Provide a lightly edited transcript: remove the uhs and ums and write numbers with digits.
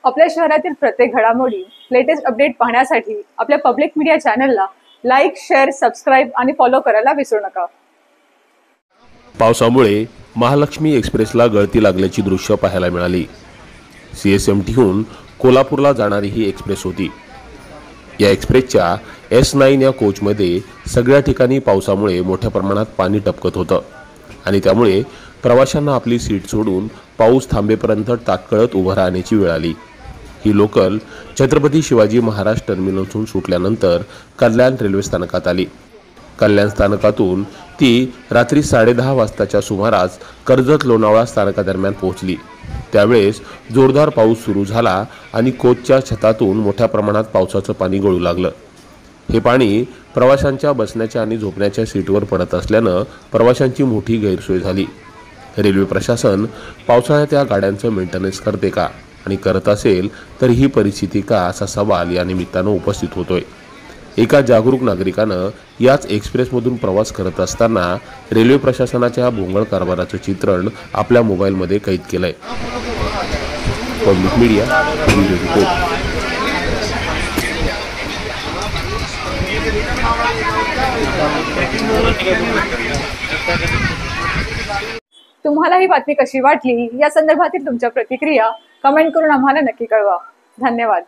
आपल्या शहरातील प्रत्येक घडामोडी, लेटेस्ट अपडेट पाहण्यासाठी आपल्या पब्लिक मीडिया चॅनलला लाईक, शेअर, सबस्क्राईब आणि फॉलो करायला विसरू नका। पावसामुळे महालक्ष्मी एक्सप्रेसला गळती लागल्याची दृश्य पाहायला मिळाली। CSMTहून कोल्हापूरला जाणारी ही एक्सप्रेस होती। या एक्सप्रेसच्या S9 या कोचमध्ये सगळ्या ठिकाणी पावसामुळे मोठ्या प्रमाणात पाणी टपकत होतं आणि त्यामुळे प्रवाशांना आपली सीट सोडून पाऊस थांबेपर्यंत ताटकळत उभं राहण्याची वेळ आली। ही लोकल छत्रपती शिवाजी महाराज टर्मिनलहून सुटल्यानंतर कल्याण रेल्वे स्थानकात आली। कल्याण स्थानकातून ती रात्री 10:30 वाजताच्या सुमारास कर्जत लोणावळा स्थानकादरम्यान पोहोचली। त्यावेळेस जोरदार पाऊस सुरू झाला आणि कोचच्या छतातून मोठ्या प्रमाणात पावसाचं पाणी गळू लागलं। हे पाणी प्रवाशांच्या बसण्याच्या आणि झोपण्याच्या सीटवर पडत असल्यानं प्रवाशांची मोठी गैरसोय झाली। रेल्वे प्रशासन पावसाळ्यात या गाड्यांचं मेंटेनन्स करते का आणि करत असेल तर ही परिस्थिती का असा सवाल या निमित्तानं उपस्थित होतोय। एका जागरूक नागरिकानं याच एक्सप्रेसमधून प्रवास करत असताना रेल्वे प्रशासनाच्या भोंगळ कारभाराचं चित्रण आपल्या मोबाईलमध्ये कैद केलंय। Public media bureau report. तुम्हाला ही बातमी कशी वाटली या संदर्भातील तुमच्या प्रतिक्रिया कमेंट करून आम्हाला नक्की कळवा। धन्यवाद।